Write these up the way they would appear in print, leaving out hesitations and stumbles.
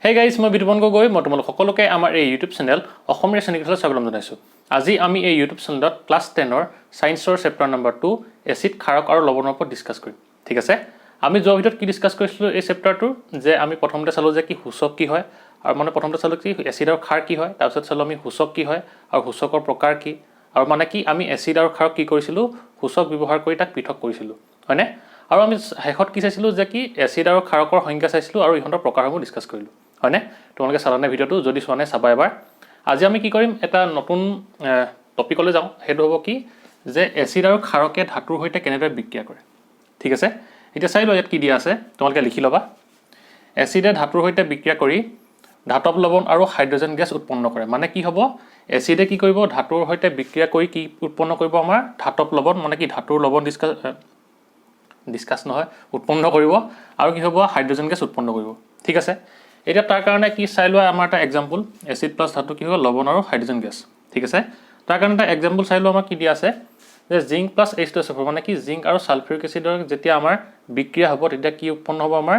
Hey guys, মই বিতুপন গগৈ মই তোমালোক সকলোকে আমাৰ এই ইউটিউব চেনেল অসমীয়া শ্ৰেণীকোঠালৈ স্বাগতম জনাইছো। আজি আমি এই ইউটিউব চেনেলত ক্লাছ 10ৰ সায়েন্সৰ চেপ্টাৰ নম্বৰ 2 এসিড ক্ষাৰক আৰু লৱণৰ ওপৰত ডিসকাস কৰিম। ঠিক আছে? আমি যোৱা ভিডিঅ'ত কি ডিসকাস কৰিছিলো এই চেপ্টাৰটো যে আমি প্ৰথমতে চালো যে কি সূচক কি হয় আৰু মানে প্ৰথমতে চালো কি এসিড আৰু ক্ষাৰ কি হয়, তাৰ পিছত চালো আমি সূচক কি হয় আৰু সূচকৰ প্ৰকাৰ কি আৰু মানে কি আমি এসিড আৰু ক্ষাৰক কি কৰিছিলো সূচক ব্যৱহাৰ কৰি তাক পৃথক কৰিছিলো। হয়নে? আৰু আমি শেষত কি চাইছিলো যে কি এসিড আৰু ক্ষাৰকৰ সংজ্ঞা চাইছিলো আৰু ইহঁতৰ প্ৰকাৰসমূহ ডিসকাস কৰিলো। হয়নে? তোমালোকে চালানে ভিডিঅ'টো যদি চোৱা নাই চাবা এবাৰ। আজি আমি কি কৰিম এটা নতুন টপিকলৈ যাওঁ। হেতু হ'ব কি যে এসিড আৰু ক্ষাৰকে ধাতুৰ সৈতে কেনেদৰে বিক্ৰিয়া কৰে। ঠিক আছে? এতিয়া চাই লোৱা ইয়াত কি দিয়া আছে তোমালোকে লিখি ল'বা। এসিডে ধাতুৰ সৈতে বিক্ৰিয়া কৰি ধাতব লৱণ আৰু হাইড্ৰজেন গেছ উৎপন্ন কৰে। মানে কি হ'ব এসিডে কি কৰিব ধাতুৰ সৈতে বিক্ৰিয়া কৰি কি উৎপন্ন কৰিব আমাৰ ধাতব লৱণ মানে কি ধাতুৰ লৱণ ডিসকাস নহয় উৎপন্ন কৰিব আৰু কি হ'ব হাইড্ৰজেন গেছ উৎপন্ন কৰিব। ঠিক আছে? এটা তাৰ কাৰণে কি চাই লোৱা আমাৰ এটা এক্সাম্পল এসিড প্লাস ধাতু কি হ'ব লৱণ আৰু হাইড্ৰজেন গেছ। ঠিক আছে? তাৰ কাৰণে এটা এক্সাম্পল চাই লোৱা আমাৰ কি দিয়া আছে যে জিংক প্লাস H2SO4 মানে কি জিংক আৰু সালফিউৰিক এসিডৰ যেতিয়া আমাৰ বিক্ৰিয়া হ'ব তেতিয়া কি উৎপন্ন হ'ব আমাৰ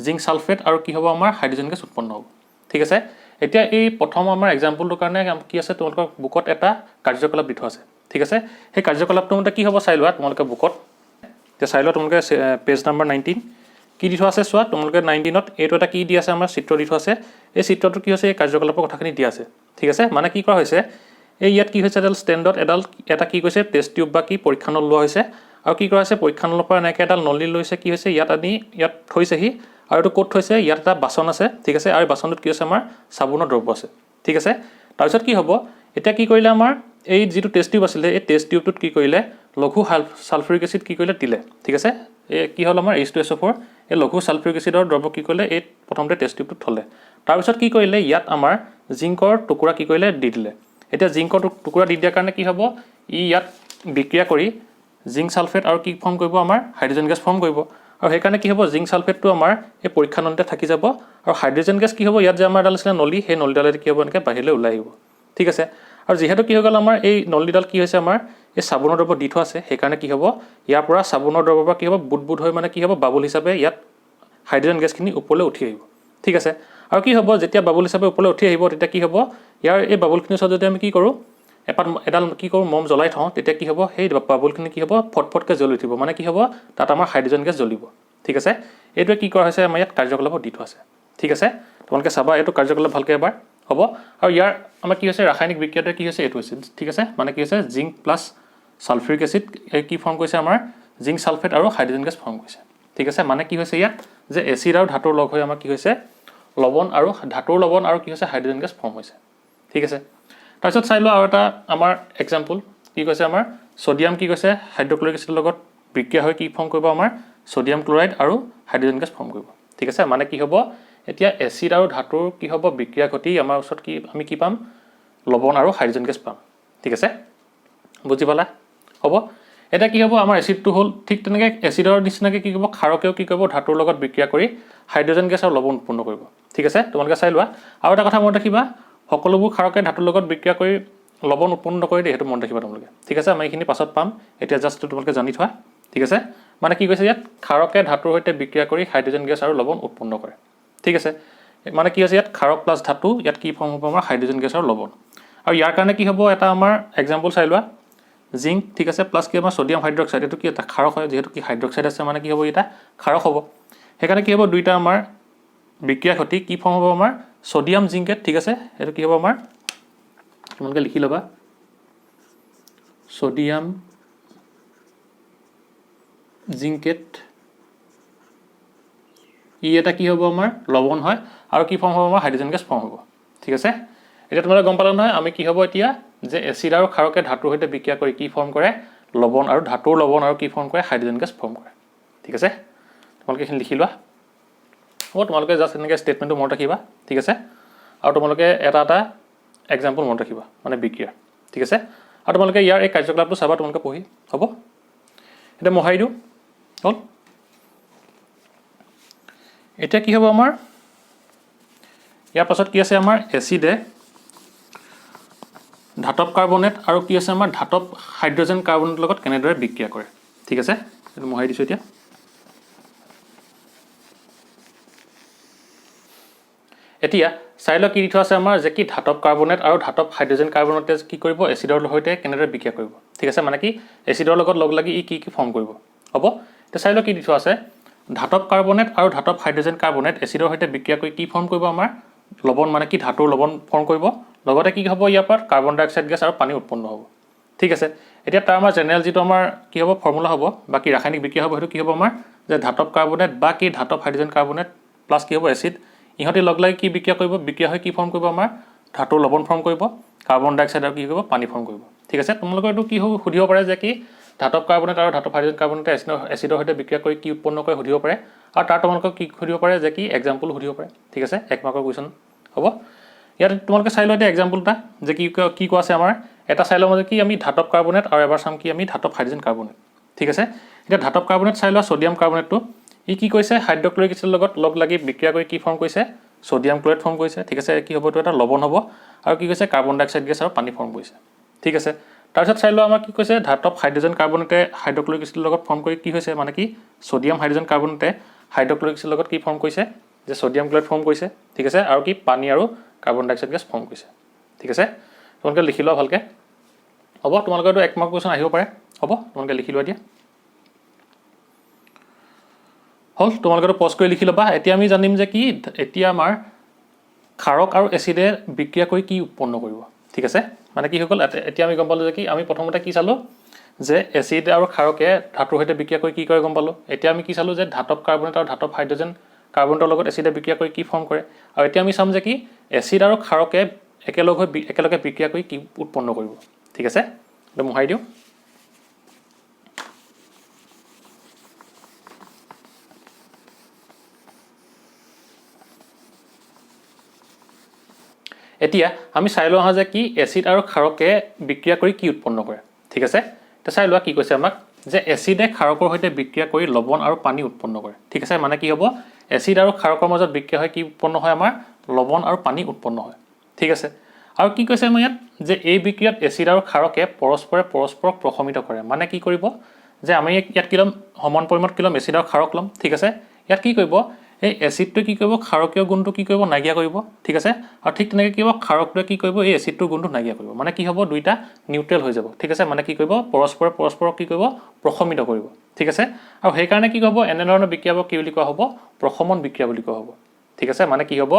জিংক সালফেট আৰু কি হ'ব আমাৰ হাইড্ৰজেন গেছ উৎপন্ন হ'ব। ঠিক আছে? এতিয়া এই প্ৰথম আমাৰ এক্সাম্পলটোৰ কাৰণে কি আছে তোমালোকৰ বুকত এটা কাৰ্যকলাপ দি থোৱা আছে। ঠিক আছে? সেই কাৰ্যকলাপটো মতে কি হ'ব চাই লোৱা তোমালোকে বুকত। এতিয়া চাই লোৱা তোমালোকে পেজ নম্বৰ 19 কি দি থোৱা আছে চোৱা তোমালোকে 19ত এইটো এটা কি দি আছে আমাৰ চিত্ৰ দি থোৱা আছে। এই চিত্ৰটো কি হৈছে এই কাৰ্যকলাপৰ কথাখিনি দিয়া আছে। ঠিক আছে? মানে কি কৰা হৈছে এই ইয়াত কি হৈছে এডাল ষ্টেণ্ডত এটা কি কৈছে টেষ্ট টিউব বা কি পৰীক্ষা নল লোৱা হৈছে আৰু কি কৰা হৈছে পৰীক্ষা নলৰ পৰা এনেকৈ এডাল নলী লৈছে কি হৈছে ইয়াত আনি ইয়াত থৈছেহি আৰু এইটো ক'ত থৈছে ইয়াত এটা বাচন আছে। ঠিক আছে? আৰু বাচনটোত কি আছে আমাৰ চাবোনৰ দ্ৰব্য আছে। ঠিক আছে? তাৰপিছত কি হ'ব এতিয়া কি কৰিলে আমাৰ এই যিটো টেষ্ট টিউব আছিলে এই টেষ্ট টিউবটোত কি কৰিলে লঘু সালফিউৰিক এসিড কি কৰিলে দিলে। ঠিক আছে? এই কি হ'ল আমাৰ H2SO4 এই লঘু সালফিউৰিক এসিডৰ দ্ৰব্য কি কৰিলে এই প্ৰথমতে টেষ্ট টিউবটোত থলে। তাৰপিছত কি কৰিলে ইয়াত আমাৰ জিংকৰ টুকুৰা কি কৰিলে দি দিলে। এতিয়া জিংকৰ টুকুৰা দি দিয়াৰ কাৰণে কি হ'ব ই ইয়াত বিক্ৰিয়া কৰি জিংক সালফেট আৰু কি ফৰ্ম কৰিব আমাৰ হাইড্ৰজেন গেছ ফৰ্ম কৰিব আৰু সেইকাৰণে কি হ'ব জিংক সালফেটটো আমাৰ এই পৰীক্ষা নলীতে থাকি যাব আৰু হাইড্ৰজেন গেছ কি হ'ব ইয়াত যে আমাৰ এডাল আছিলে নলী সেই নলীডালেদি কি হ'ব এনেকৈ বাহিৰলৈ ওলাই আহিব। ঠিক আছে? আৰু যিহেতু কি হৈ গ'ল আমাৰ এই নলীডাল কি হৈছে আমাৰ এই চাবোনৰ দ্ৰব্য দি থোৱা আছে সেইকাৰণে কি হ'ব ইয়াৰ পৰা চাবোনৰ দ্ৰব্যৰ পৰা কি হ'ব বুট হৈ মানে কি হ'ব বাবুল হিচাপে ইয়াত হাইড্ৰজেন গেছখিনি ওপৰলৈ উঠি আহিব। ঠিক আছে? আৰু কি হ'ব যেতিয়া বাবুল হিচাপে ওপৰলৈ উঠি আহিব তেতিয়া কি হ'ব ইয়াৰ এই বাবুলখিনিৰ ওচৰত যদি আমি কি কৰোঁ এডাল কি কৰোঁ মম জ্বলাই থওঁ তেতিয়া কি হ'ব সেই বাবুলখিনি কি হ'ব ফটফটকৈ জ্বলি উঠিব মানে কি হ'ব তাত আমাৰ হাইড্ৰজেন গেছ জ্বলিব। ঠিক আছে? এইটোৱে কি কৰা হৈছে আমাৰ ইয়াত কাৰ্যকলাপত দি থোৱা আছে। ঠিক আছে? তোমালোকে চাবা এইটো কাৰ্যকলাপ ভালকৈ এবাৰ হ'ব আৰু ইয়াৰ আমাৰ কি হৈছে ৰাসায়নিক বিক্ৰিয়াটোৱে কি হৈছে এইটো হৈছে। ঠিক আছে? মানে কি হৈছে জিংক প্লাছ সালফিউৰিক এসিড কি ফৰ্ম কৰিছে আমাৰ জিংক সালফেট আৰু হাইড্ৰজেন গেছ ফৰ্ম কৰিছে। ঠিক আছে? মানে কি হৈছে ইয়াত যে এসিড আৰু ধাতুৰ লগ হৈ আমাৰ কি হৈছে লৱণ আৰু ধাতুৰ লৱণ আৰু কি হৈছে হাইড্ৰজেন গেছ ফৰ্ম হৈছে। ঠিক আছে? তাৰপিছত চাই লোৱা আৰু এটা আমাৰ এক্সাম্পল কি কৈছে আমাৰ ছ'ডিয়াম কি কৈছে হাইড্ৰক্লৰিক এছিডৰ লগত বিক্ৰিয়া হৈ কি ফৰ্ম কৰিব আমাৰ ছ'ডিয়াম ক্লৰাইড আৰু হাইড্ৰজেন গেছ ফৰ্ম কৰিব। ঠিক আছে? মানে কি হ'ব এতিয়া এসিড আৰু ধাতুৰ কি হ'ব বিক্ৰিয়া ঘটি আমাৰ ওচৰত কি আমি কি পাম লৱণ আৰু হাইড্ৰজেন গেছ পাম। ঠিক আছে? বুজি পালা? হ'ব এতিয়া কি হ'ব আমাৰ এসিডটো হ'ল ঠিক তেনেকৈ এসিডৰ নিচিনাকৈ কি কৰিব ক্ষাৰকেও কি কৰিব ধাতুৰ লগত বিক্ৰিয়া কৰি হাইড্ৰজেন গেছ আৰু লৱণ উৎপন্ন কৰিব। ঠিক আছে? তোমালোকে চাই লোৱা আৰু এটা কথা মনত ৰাখিবা সকলোবোৰ ক্ষাৰকে ধাতুৰ লগত বিক্ৰিয়া কৰি লৱণ উৎপন্ন নকৰে দেই সেইটো মনত ৰাখিবা তোমালোকে। ঠিক আছে? আমি এইখিনি পাছত পাম এতিয়া জাষ্ট তোমালোকে জানি থোৱা। ঠিক আছে? মানে কি কৈছে ইয়াত ক্ষাৰকে ধাতুৰ সৈতে বিক্ৰিয়া কৰি হাইড্ৰজেন গেছ আৰু লৱণ উৎপন্ন কৰে। ঠিক আছে? মানে কি হৈছে ইয়াত ক্ষাৰক প্লাছ ধাতু ইয়াত কি ফৰ্ম হ'ব আমাৰ হাইড্ৰজেন গেছ আৰু লৱণ আৰু ইয়াৰ কাৰণে কি হ'ব এটা আমাৰ এক্সাম্পল চাই লোৱা জিংক ঠিক আছে প্লাছ কি আমাৰ ছ'ডিয়াম হাইড্ৰক্সাইড এইটো কি এটা ক্ষাৰক হয় যিহেতু কি হাইড্ৰক্সাইড আছে মানে কি হ'ব এটা ক্ষাৰক হ'ব। সেইকাৰণে কি হ'ব দুইটা আমাৰ বিক্ৰিয়া ঘটি কি ফৰ্ম হ'ব আমাৰ ছ'ডিয়াম জিংকেট। ঠিক আছে? এইটো কি হ'ব আমাৰ তোমালোকে লিখি ল'বা ছ'ডিয়াম জিংকেট ই এটা কি হ'ব আমাৰ লৱণ হয় আৰু কি ফৰ্ম হ'ব আমাৰ হাইড্ৰজেন গেছ ফৰ্ম হ'ব। ঠিক আছে? এতিয়া তোমালোকে গম পালা নহয় আমি কি হ'ব এতিয়া যে এসিড আৰু ক্ষাৰকে ধাতুৰ সৈতে বিক্ৰিয়া কৰি কি ফৰ্ম কৰে লৱণ আৰু ধাতুৰ লৱণ আৰু কি ফৰ্ম কৰে হাইড্ৰজেন গেছ ফৰ্ম কৰে। ঠিক আছে? তোমালোকে এইখিনি লিখি লোৱা হ'ব তোমালোকে জাষ্ট এনেকৈ ষ্টেটমেণ্টটো মনত ৰাখিবা। ঠিক আছে? আৰু তোমালোকে এটা এটা এক্সাম্পল মনত ৰাখিবা মানে বিক্ৰিয়া। ঠিক আছে? আৰু তোমালোকে ইয়াৰ এই কাৰ্যকলাপটো চাবা তোমালোকে পঢ়ি হ'ব। এতিয়া মোহাৰি দিওঁ হ'ল। এতিয়া কি হ'ব আমাৰ ইয়াৰ পাছত কি আছে আমাৰ এচিডে ধাতব কাৰ্বনেট আৰু কি আছে আমাৰ ধাতব হাইড্ৰজেন কাৰ্বনেটৰ লগত কেনেদৰে বিক্ৰিয়া কৰে। ঠিক আছে? এইটো মোহাৰি দিছোঁ এতিয়া। এতিয়া চাই লওক কি দি থোৱা আছে আমাৰ যে কি ধাতৱ কাৰ্বনেট আৰু ধাতৱ হাইড্ৰজেন কাৰ্বনেটে কি কৰিব এচিডৰ সৈতে কেনেদৰে বিক্ৰিয়া কৰিব ঠিক আছে মানে কি এচিডৰ লগত লগ লাগি ই কি ফৰ্ম কৰিব হ'ব এতিয়া চাই লওক কি দি থোৱা আছে ধাতৱ কাৰ্বনেট আৰু ধাতৱ হাইড্ৰজেন কাৰ্বনেট এচিডৰ সৈতে বিক্ৰিয়া কৰি কি ফৰ্ম কৰিব আমাৰ লৱণ মানে কি ধাতুৰ লৱণ ফৰ্ম কৰিব লগতে কি হ'ব ইয়াৰ পৰা কাৰ্বন ডাই অক্সাইড গেছ আৰু পানী উৎপন্ন হ'ব ঠিক আছে এতিয়া তাৰ আমাৰ জেনেৰেল যিটো আমাৰ কি হ'ব ফৰ্মুলা হ'ব বা কি ৰাসায়নিক বিক্ৰিয়া হ'ব সেইটো কি হ'ব আমাৰ যে ধাতৱ কাৰ্বনেট বা কি ধাতৱ হাইড্ৰজেন কাৰ্বনেট প্লাছ কি হ'ব এচিড ইহঁতে লগ লাগি কি বিক্ৰিয়া কৰিব বিক্ৰিয়া হৈ কি ফৰ্ম কৰিব আমাৰ ধাতুৰ লৱণ ফৰ্ম কৰিব কাৰ্বন ডাই অক্সাইড আৰু কি কৰিব পানী ফৰ্ম কৰিব ঠিক আছে তোমালোকৰ এইটো কি হ'ব সুধিব পাৰে যে কি ধাতৱ কাৰ্বনেট আৰু ধাতৱ হাইড্ৰজেন কাৰ্বনেটে এচিডৰ সৈতে বিক্ৰিয়া কৰি কি উৎপন্ন কৰে সুধিব পাৰে আৰু তাৰ তোমালোকক কি সুধিব পাৰে যে কি এক্সাম্পল সুধিব পাৰে ঠিক আছে 1 মাৰ্কৰ কুৱেশ্যন হ'ব ইয়াত তোমালোকে চাই লোৱা এতিয়া এক্সাম্পল এটা যে কি কোৱা আছে আমাৰ এটা চাই লওঁ যে কি আমি ধাতৱ কাৰ্বনেট আৰু এবাৰ চাম কি আমি ধাতৱ হাইড্ৰজেন কাৰ্বনেট ঠিক আছে এতিয়া ধাতৱ কাৰ্বনেট চাই লোৱা সোডিয়াম কাৰ্বনেটটো ই কি কৈছে হাইড্ৰক্লৰিক এচিডৰ লগত লগ লাগি বিক্ৰিয়া কৰি কি ফৰ্ম কৰিছে সোডিয়াম ক্লৰাইড ফৰ্ম কৰিছে ঠিক আছে কি হ'ব এইটো এটা লৱণ হ'ব আৰু কি কৈছে কাৰ্বন ডাই অক্সাইড গেছ আৰু পানী ফৰ্ম কৰিছে ঠিক আছে তাৰপিছত চাই লোৱা আমাৰ কি কৈছে ধাতৱ হাইড্ৰজেন কাৰ্বনেটে হাইড্ৰক্লৰিক এচিডৰ লগত ফৰ্ম কৰি কি হৈছে মানে কি সোডিয়াম হাইড্ৰজেন কাৰ্বনেটে হাইড্ৰক্লৰিক এচিডৰ লগত কি ফৰ্ম কৰিছে যে সোডিয়াম ক্লৰাইড ফৰ্ম কৰিছে ঠিক আছে আৰু কি পানী আৰু কাৰ্বন ডাই অক্সাইড গেছ ফৰ্ম কৰিছে ঠিক আছে তোমালোকে লিখি লোৱা ভালকৈ হ'ব তোমালোকৰ এইটো 1 মাৰ্ক কুৱেশ্যন আহিব পাৰে হ'ব তোমালোকে লিখি লোৱা দিয়া হল তোমালোকে পজ কৰি লিখি ল'বা এতিয়া আমি জানিম যে কি এতিয়া আমাৰ ক্ষাৰক আৰু এচিডে বিক্ৰিয়া কৰি কি উৎপন্ন কৰিব ঠিক আছে মানে কি হৈ গ'ল এতিয়া আমি গম পালোঁ যে কি আমি প্ৰথমতে কি চালোঁ যে এচিড আৰু ক্ষাৰকে ধাতুৰ সৈতে বিক্ৰিয়া কৰি কি কৰে গম পালোঁ এতিয়া আমি কি চালোঁ যে ধাতৱ কাৰ্বনেট আৰু ধাতৱ হাইড্ৰজেন কাৰ্বনেটৰ লগত এচিডে বিক্ৰিয়া কৰি কি ফৰ্ম কৰে আৰু এতিয়া আমি চাম যে কি এচিড আৰু ক্ষাৰকে একেলগে বিক্ৰিয়া কৰি কি উৎপন্ন কৰিব ঠিক আছে এটা মোহাৰি দিওঁ এতিয়া আমি চাই লোৱা যে কি এচিড আৰু ক্ষাৰকে বিক্ৰিয়া কৰি কি উৎপন্ন কৰে ঠিক আছে এতিয়া চাই লোৱা কি কৈছে আমাক যে এচিডে ক্ষাৰকৰ সৈতে বিক্ৰিয়া কৰি লৱণ আৰু পানী উৎপন্ন কৰে ঠিক আছে মানে কি হ'ব এচিড আৰু ক্ষাৰকৰ মাজত বিক্ৰিয়া হয় কি উৎপন্ন হয় আমাৰ লৱণ আৰু পানী উৎপন্ন হয় ঠিক আছে আৰু কি কৈছে আমাৰ ইয়াত যে এই বিক্ৰিয়াত এচিড আৰু ক্ষাৰকে পৰস্পৰক প্ৰশমিত কৰে মানে কি কৰিব যে আমি ইয়াত কি ল'ম সমান পৰিমাণত কি ল'ম এচিড আৰু ক্ষাৰক ল'ম ঠিক আছে ইয়াত কি কৰিব এই এচিডটোৱে কি কৰিব ক্ষাৰকীয় গুণটো কি কৰিব নাইকিয়া কৰিব ঠিক আছে আৰু ঠিক তেনেকৈ কি হ'ব ক্ষাৰকটোৱে কি কৰিব এই এচিডটোৰ গুণটো নাইকিয়া কৰিব মানে কি হ'ব দুইটা নিউট্ৰেল হৈ যাব ঠিক আছে মানে কি কৰিব পৰস্পৰক কি কৰিব প্ৰশমিত কৰিব ঠিক আছে আৰু সেইকাৰণে কি হ'ব এনেধৰণৰ বিক্ৰিয়াক কি বুলি কোৱা হ'ব প্ৰশমন বিক্ৰিয়া বুলি কোৱা হ'ব ঠিক আছে মানে কি হ'ব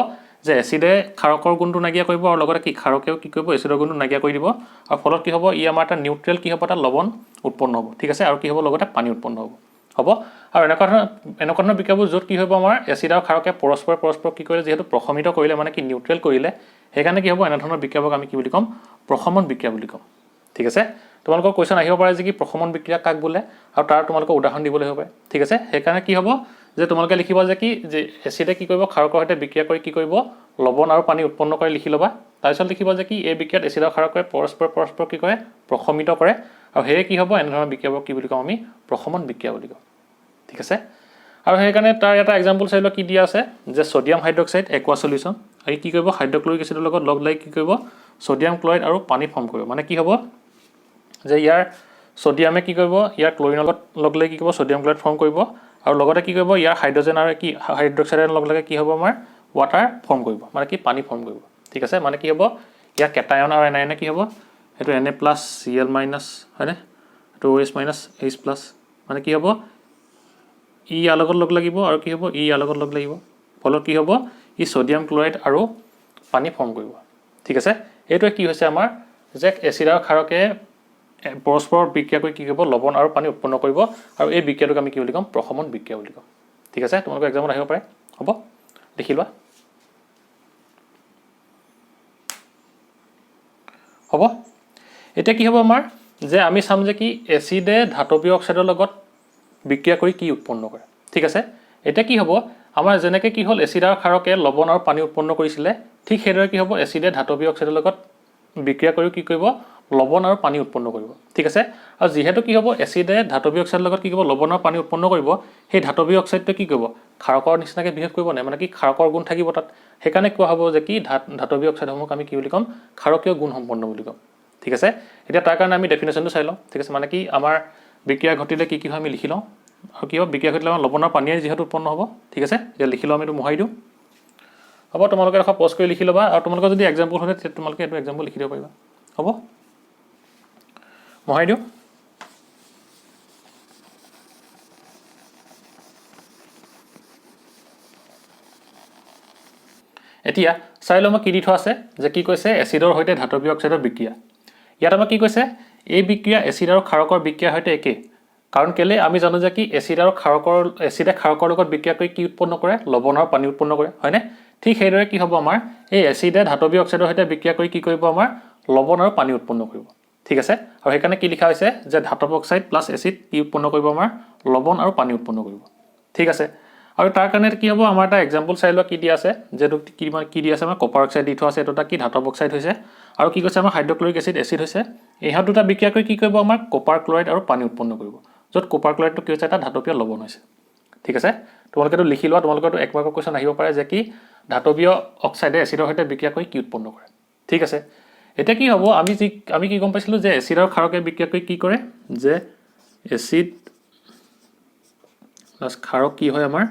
যে এচিডে ক্ষাৰকৰ গুণটো নাইকিয়া কৰিব আৰু লগতে কি ক্ষাৰকেও কি কৰিব এচিডৰ গুণটো নাইকিয়া কৰি দিব আৰু ফলত কি হ'ব ই আমাৰ এটা নিউট্ৰেল কি হ'ব এটা লৱণ উৎপন্ন হ'ব ঠিক আছে আৰু কি হ'ব লগতে পানী উৎপন্ন হ'ব হ'ব আৰু এনেকুৱা ধৰণৰ বিক্ৰিয়াবোৰ য'ত কি হ'ব আমাৰ এচিড আৰু ক্ষাৰকে পৰস্পৰক কি কৰিলে যিহেতু প্ৰশমিত কৰিলে মানে কি নিউট্ৰেল কৰিলে সেইকাৰণে কি হ'ব এনেধৰণৰ বিক্ৰিয়াক আমি কি বুলি ক'ম প্ৰশমন বিক্ৰিয়া বুলি ক'ম ঠিক আছে তোমালোকৰ কুৱেশ্যন আহিব পাৰে যে কি প্ৰশমন বিক্ৰিয়া কাক বোলে আৰু তাৰ তোমালোকৰ উদাহৰণ দিবলৈ হ'ব পাৰে ঠিক আছে সেইকাৰণে কি হ'ব যে তোমালোকে লিখিবা যে কি যে এচিডে কি কৰিব ক্ষাৰকৰ সৈতে বিক্ৰিয়া কৰি কি কৰিব লৱণ আৰু পানী উৎপন্ন কৰি লিখি ল'বা তাৰপিছত লিখিবা যে কি এই বিক্ৰিয়াত এচিড আৰু ক্ষাৰকে পৰস্পৰক কি কৰে প্ৰশমিত কৰে আৰু সেয়ে কি হ'ব এনেধৰণৰ বিক্ৰিয়াক কি বুলি ক'ম আমি প্ৰশমন বিক্ৰিয়া বুলি ক'ম ঠিক আছে আৰু সেইকাৰণে তাৰ এটা এক্সাম্পল চাই লওক কি দিয়া আছে যে সোডিয়াম হাইড্ৰক্সাইড একোৱা সলিউশ্যন আৰু কি কৰিব হাইড্ৰক্লৰিক এচিডৰ লগত লগ লাগি কি কৰিব সোডিয়াম ক্লৰাইড আৰু পানী ফৰ্ম কৰিব মানে কি হ'ব যে ইয়াৰ সোডিয়ামে কি কৰিব ইয়াৰ ক্লৰিনৰ লগত লগ লাগি কি কৰিব সোডিয়াম ক্লৰাইড ফৰ্ম কৰিব আৰু লগতে কি কৰিব ইয়াৰ হাইড্ৰজেন আৰু কি হাইড্ৰক্সাইডৰ লগ লাগি কি হ'ব আমাৰ ৱাটাৰ ফৰ্ম কৰিব মানে কি পানী ফৰ্ম কৰিব ঠিক আছে মানে কি হ'ব ইয়াৰ কেটায়ন আৰু এনায়নে কি হ'ব সেইটো Na প্লাছ Cl মাইনাছ হয়নে এইটো OH মাইনাছ H প্লাছ মানে কি হ'ব ই ইয়াৰ লগত লগ লাগিব আৰু কি হ'ব ই ইয়াৰ লগত লগ লাগিব ফলত কি হ'ব ই সোডিয়াম ক্লৰাইড আৰু পানী ফৰ্ম কৰিব ঠিক আছে এইটোৱে কি হৈছে আমাৰ যে এচিড আৰু ক্ষাৰকে পৰস্পৰ বিক্ৰিয়া কৰি কি কৰিব লৱণ আৰু পানী উৎপন্ন কৰিব আৰু এই বিক্ৰিয়াটোক আমি কি বুলি ক'ম প্ৰশমন বিক্ৰিয়া বুলি ক'ম ঠিক আছে তোমালোকৰ এক্সামত আহিব পাৰে হ'ব লিখি লোৱা হ'ব এতিয়া কি হ'ব আমাৰ যে আমি চাম যে কি এচিডে ধাতৱীয় অক্সাইডৰ লগত বিক্ৰিয়া কৰি কি উৎপন্ন কৰে ঠিক আছে এতিয়া কি হ'ব আমাৰ যেনেকৈ কি হ'ল এচিড আৰু ক্ষাৰকে লৱণ আৰু পানী উৎপন্ন কৰিছিলে ঠিক সেইদৰে কি হ'ব এচিডে ধাতৱীয় অক্সাইডৰ লগত বিক্ৰিয়া কৰি কি কৰিব লৱণ আৰু পানী উৎপন্ন কৰিব ঠিক আছে আৰু যিহেতু কি হ'ব এচিডে ধাতৱীয় অক্সাইডৰ লগত কি কৰিব লৱণ আৰু পানী উৎপন্ন কৰিব সেই ধাতৱীয় অক্সাইডটোৱে কি কৰিব ক্ষাৰকৰ নিচিনাকৈ বিহেভ কৰিব নাই মানে কি ক্ষাৰকৰ গুণ থাকিব তাত সেইকাৰণে কোৱা হ'ব যে কি ধাতৱীয় অক্সাইডসমূহক আমি কি বুলি ক'ম ক্ষাৰকীয় গুণ সম্পন্ন বুলি ক'ম ঠিক আছে এতিয়া তাৰ কাৰণে আমি ডেফিনেশ্যনটো চাই লওঁ ঠিক আছে মানে কি আমাৰ বিক্ৰিয়া ঘটিলে কি হয় আমি লিখি লওঁ আৰু কি হ'ব বিক্ৰিয়া ঘটিলে আমাৰ লৱণ আৰু পানীয়ে যিহেতু উৎপন্ন হ'ব ঠিক আছে এতিয়া লিখি লওঁ আমি এইটো মোহাৰি দিওঁ হ'ব তোমালোকে এখন পজ কৰি লিখি ল'বা আৰু তোমালোকৰ যদি এক্সাম্পল হয় তেতিয়া তোমালোকে এইটো এক্সাম্পল লিখি দিব পাৰিবা হ'ব মহাই দিওঁ এতিয়া চাই লওঁ মই কি দি থোৱা আছে যে কি কৈছে এচিডৰ সৈতে ধাতৱীয় অক্সাইডৰ বিক্ৰিয়া ইয়াত আমাৰ কি কৈছে এই বিক্ৰিয়া এচিড আৰু ক্ষাৰকৰ বিক্ৰিয়াৰ সৈতে একে কাৰণ কেলে আমি জানো যে কি এচিডে ক্ষাৰকৰ লগত বিক্ৰিয়া কৰি কি উৎপন্ন কৰে লৱণ আৰু পানী উৎপন্ন কৰে হয়নে ঠিক সেইদৰে কি হ'ব আমাৰ এই এচিডে ধাতৱীয় অক্সাইডৰ সৈতে বিক্ৰিয়া কৰি কি কৰিব আমাৰ লৱণ আৰু পানী উৎপন্ন কৰিব ঠিক আছে আৰু সেইকাৰণে কি লিখা হৈছে যে ধাতৱ অক্সাইড প্লাছ এচিড কি উৎপন্ন কৰিব আমাৰ লৱণ আৰু পানী উৎপন্ন কৰিব ঠিক আছে আৰু তাৰ কাৰণে কি হ'ব আমাৰ এটা এক্সাম্পল চাই লোৱা কি দিয়া আছে যেটো কি দি আছে আমাৰ কপাৰ অক্সাইড দি থোৱা আছে এটা কি ধাতৱ অক্সাইড হৈছে আৰু কি কৈছে আমাৰ হাইড্ৰক্লৰিক এচিড হৈছে ইহঁত দুটা বিক্ৰিয়া কৰি কি কৰিব আমাৰ কপাৰ ক্লৰাইড আৰু পানী উৎপন্ন কৰিব য'ত কপাৰ ক্লৰাইডটো কি হৈছে এটা ধাতৱীয় লৱণ হৈছে ঠিক আছে তোমালোকেটো লিখি লোৱা তোমালোকৰটো এক মাৰ্কৰ কোৱেশ্চন আহিব পাৰে যে কি ধাতৱীয় অক্সাইডে এচিডৰ সৈতে বিক্ৰিয়া কৰি কি উৎপন্ন কৰে ঠিক আছে এটা কি হ'ব আমি কি গম পাইছিলো যে এচিড আৰু ক্ষাৰকে বিক্ৰিয়া কৰি কি কৰে যে এচিড প্লাস ক্ষাৰক কি হয় আমাৰ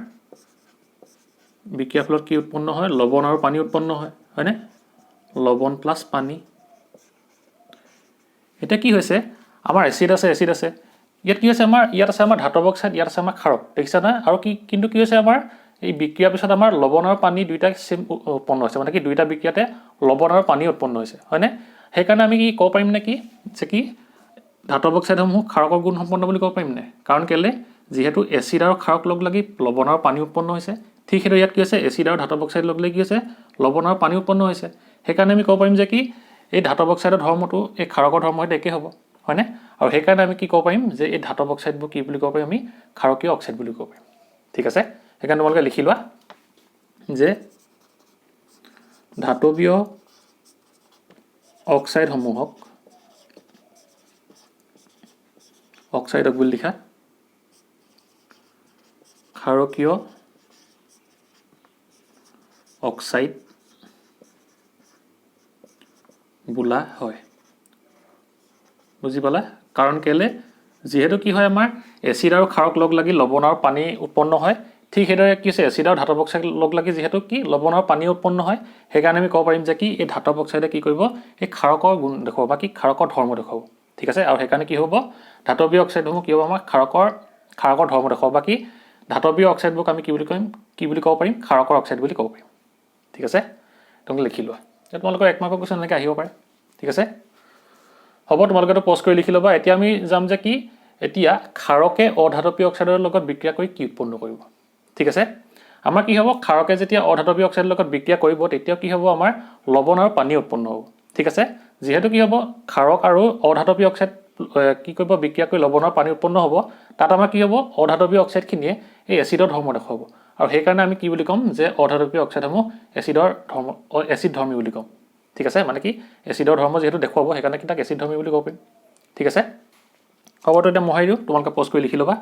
বিক্ৰিয়াৰ ফলত কি উৎপন্ন হয় লৱণ আৰু পানী উৎপন্ন হয় হয়নে লৱণ প্লাস পানী এটা কি হৈছে আমাৰ এচিড আছে ইয়াত কি হৈছে আমাৰ ইয়াত আছে আমাৰ ধাতৱ অক্সাইড ইয়াত আছে আমাৰ ক্ষাৰক দেখিছা না আৰু কি কিন্তু কি হৈছে আমাৰ এই বিক্ৰিয়াৰ পিছত আমাৰ লৱণ আৰু পানী দুইটা সেম উৎপন্ন হৈছে মানে কি দুইটা বিক্ৰিয়াতে লৱণ আৰু পানী উৎপন্ন হৈছে হয়নে সেইকাৰণে আমি কি ক'ব পাৰিম নে কি যে কি ধাতৱ অক্সাইডসমূহ ক্ষাৰকৰ গুণ সম্পন্ন বুলি ক'ব পাৰিম নে কাৰণ কেলে যেহেতু এচিড আৰু ক্ষাৰক লগ লাগি লৱণ আৰু পানী উৎপন্ন হৈছে ঠিক সেইটো ইয়াত কি হৈছে এচিড আৰু ধাতৱ অক্সাইড লগ লাগি কি হৈছে লৱণ আৰু পানী উৎপন্ন হৈছে সেইকাৰণে আমি ক'ব পাৰিম যে কি এই ধাতৱ অক্সাইডৰ ধৰ্মটো এই ক্ষাৰকৰ ধৰ্মৰ সৈতে একে হ'ব হয়নে আৰু সেইকাৰণে আমি কি ক'ব পাৰিম যে এই ধাতৱ অক্সাইডবোৰ কি বুলি ক'ব পাৰিম আমি ক্ষাৰকীয় অক্সাইড বুলি ক'ব পাৰিম ঠিক আছে সেইকাৰণে তোমালোকে লিখি লোৱা যে ধাতৱীয় অক্সাইডসমূহক অক্সাইডক বুলি লিখা ক্ষাৰকীয় অক্সাইড বোলা হয় বুজি পালা কাৰণ কেলে যেহেতু কি হয় আমাৰ এচিড আৰু ক্ষাৰক লগ লাগি লৱণ আৰু পানী উৎপন্ন হয় ঠিক সেইদৰে কি হৈছে এচিড আৰু ধাতৱ অক্সাইড লগ লাগি যেহেতু কি লৱণ আৰু পানী উৎপন্ন হয় সেইকাৰণে আমি ক'ব পাৰিম যে কি এই ধাতৱ অক্সাইডে কি কৰিব এই ক্ষাৰকৰ গুণ দেখুৱাব বা কি ক্ষাৰকৰ ধৰ্ম দেখুৱাব ঠিক আছে আৰু সেইকাৰণে কি হ'ব ধাতৱীয় অক্সাইডসমূহ কি হ'ব আমাৰ ক্ষাৰকৰ ধৰ্ম দেখুৱাব বা কি ধাতৱীয় অক্সাইডবোৰক আমি কি বুলি ক'ব পাৰিম ক্ষাৰকৰ অক্সাইড বুলি ক'ব পাৰিম ঠিক আছে তোমালোকে লিখি লোৱা তোমালোকৰ এক মাৰ্কৰ কোৱেশ্চন এনেকৈ আহিব পাৰে ঠিক আছে হ'ব তোমালোকেতো পজ কৰি লিখি ল'বা এতিয়া আমি যাম যে কি এতিয়া ক্ষাৰকে অধাতৱীয় অক্সাইডৰ লগত বিক্ৰিয়া কৰি কি উৎপন্ন কৰিব ঠিক আছে আমাৰ কি হ'ব ক্ষাৰকে যেতিয়া অধাতৱীয় অক্সাইডৰ লগত বিক্ৰিয়া কৰিব তেতিয়া কি হ'ব আমাৰ লৱণ আৰু পানী উৎপন্ন হ'ব ঠিক আছে যেহেতু কি হ'ব ক্ষাৰক আৰু অধাতৱীয় অক্সাইড কি কৰিব বিক্ৰিয়া কৰি লৱণ আৰু পানী উৎপন্ন হ'ব তাত আমাৰ কি হ'ব অধাতৱীয় অক্সাইডখিনিয়ে এই এচিডৰ ধৰ্ম দেখুৱাব আৰু সেইকাৰণে আমি কি বুলি ক'ম যে অধাতৱীয় অক্সাইডসমূহ এচিড ধৰ্মী বুলি ক'ম ঠিক আছে মানে কি এচিডৰ ধৰ্ম যেহেতু দেখুৱাব সেইকাৰণে কি তাক এচিড ধৰ্মী বুলি ক'ব পাৰিম ঠিক আছে হ'ব তো এতিয়া মহাই দিওঁ তোমালোকে পজ কৰি লিখি ল'বা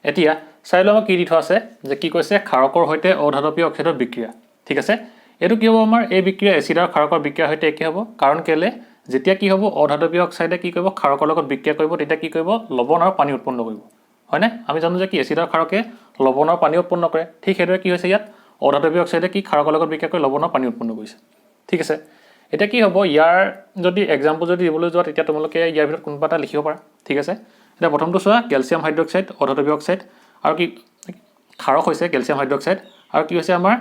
এতিয়া চাই লওঁ কি দি থোৱা আছে যে কি কৈছে ক্ষাৰকৰ সৈতে অধাতৱীয় অক্সাইডৰ বিক্ৰিয়া ঠিক আছে এইটো কি হ'ব আমাৰ এই বিক্ৰিয়া এচিড আৰু ক্ষাৰকৰ বিক্ৰিয়াৰ সৈতে একে হ'ব কাৰণ কেলে যেতিয়া কি হ'ব অধাতৱীয় অক্সাইডে কি কৰিব ক্ষাৰকৰ লগত বিক্ৰিয়া কৰিব তেতিয়া কি কৰিব লৱণ আৰু পানী উৎপন্ন কৰিব হয়নে আমি জানো যে কি এচিড আৰু ক্ষাৰকে লৱণ আৰু পানী উৎপন্ন কৰে ঠিক সেইদৰে কি হৈছে ইয়াত অধাতৱীয় অক্সাইডে কি ক্ষাৰকৰ লগত বিক্ৰিয়া কৰি লৱণ আৰু পানী উৎপন্ন কৰিছে ঠিক আছে এতিয়া কি হ'ব ইয়াৰ যদি এক্সাম্পল যদি দিবলৈ যোৱা তেতিয়া তোমালোকে ইয়াৰ ভিতৰত কোনোবা এটা লিখিব পাৰা ঠিক আছে এতিয়া প্ৰথমটো চোৱা কেলছিয়াম হাইড্ৰক্সাইড অধাতৱীয় অক্সাইড আৰু কি ক্ষাৰক হৈছে কেলছিয়াম হাইড্ৰক্সাইড আৰু কি হৈছে আমাৰ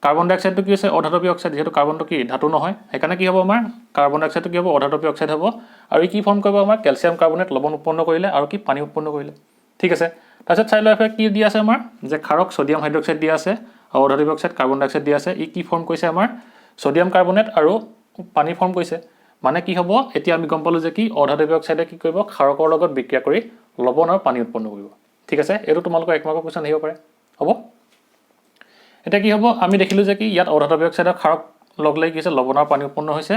কাৰ্বন ডাই অক্সাইডটো কি হৈছে অধাতৱীয় অক্সাইড যেহেতু কাৰ্বনটো কি ধাতু নহয় সেইকাৰণে কি হ'ব আমাৰ কাৰ্বন ডাই অক্সাইডটো কি হ'ব অধাতৱীয় অক্সাইড হ'ব আৰু ই কি ফৰ্ম কৰিব আমাৰ কেলছিয়াম কাৰ্বনেট লৱণ উৎপন্ন কৰিলে আৰু কি পানী উৎপন্ন কৰিলে ঠিক আছে তাৰপিছত চাই লোৱা এফালে কি দিয়া আছে আমাৰ যে ক্ষাৰক ছডিয়াম হাইড্ৰক্সাইড দিয়া আছে আৰু অধাতৱীয় অক্সাইড কাৰ্বন ডাই অক্সাইড দিয়া আছে ই কি ফৰ্ম কৰিছে আমাৰ ছডিয়াম কাৰ্বনেট আৰু পানী ফৰ্ম কৰিছে মানে কি হ'ব এতিয়া আমি গম পালোঁ যে কি অধাতৱীয় অক্সাইডে কি কৰিব ক্ষাৰকৰ লগত বিক্ৰিয়া কৰি লৱণ আৰু পানী উৎপন্ন কৰিব ঠিক আছে এইটো তোমালোকৰ এক মাৰ্কৰ কোৱেশ্চন আহিব পাৰে হ'ব এটা কি হ'ব আমি দেখিলোঁ যে কি ইয়াত অধাতৱীয় অক্সাইড আৰু ক্ষাৰক লগ লাগি কি হৈছে লৱণ আৰু পানী উৎপন্ন হৈছে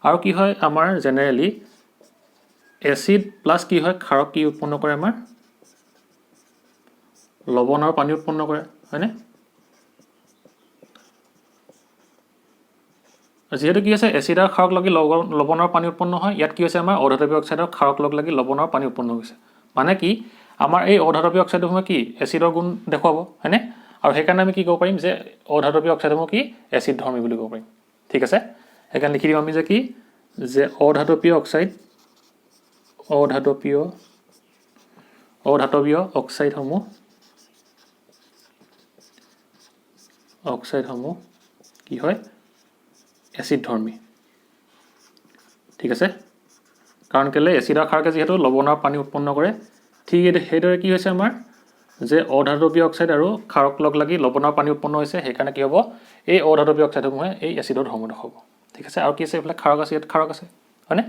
আৰু কি হয় আমাৰ জেনেৰেলি এচিড প্লাছ কি হয় ক্ষাৰক কি উৎপন্ন কৰে আমাৰ লৱণ আৰু পানী উৎপন্ন কৰে হয়নে যেহেতু কি আছে এচিড আৰু ক্ষাৰক লাগি লৱণ আৰু পানী উৎপন্ন হয় ইয়াত কি হৈছে আমাৰ অধাতৱীয় অক্সাইড আৰু ক্ষাৰক লাগি লৱণ আৰু পানী উৎপন্ন হৈছে মানে কি আমাৰ এই অধাতৱীয় অক্সাইডসমূহে কি এচিডৰ গুণ দেখুৱাব হয়নে আৰু সেইকাৰণে আমি কি ক'ব পাৰিম যে অধাতৱীয় অক্সাইডসমূহ কি এচিড ধৰ্মী বুলি ক'ব পাৰিম ঠিক আছে সেইকাৰণে লিখি দিম আমি যে কি যে অধাতৱীয় অক্সাইডসমূহ কি হয় এচিড ধৰ্মী ঠিক আছে কাৰণ কেলে এচিড আৰু ক্ষাৰকে যেহেতু লৱণ আৰু পানী উৎপন্ন কৰে ঠিক সেইদৰে কি হৈছে আমাৰ যে অধাতৱীয় অক্সাইড আৰু ক্ষাৰক লাগি লৱণ আৰু পানী উৎপন্ন হৈছে সেইকাৰণে কি হ'ব এই অধাতৱীয় অক্সাইডসমূহে এই এচিডৰ ধৰ্ম দেখুৱাব ঠিক আছে আৰু কি আছে এইফালে ক্ষাৰক আছে ইয়াত ক্ষাৰক আছে হয়নে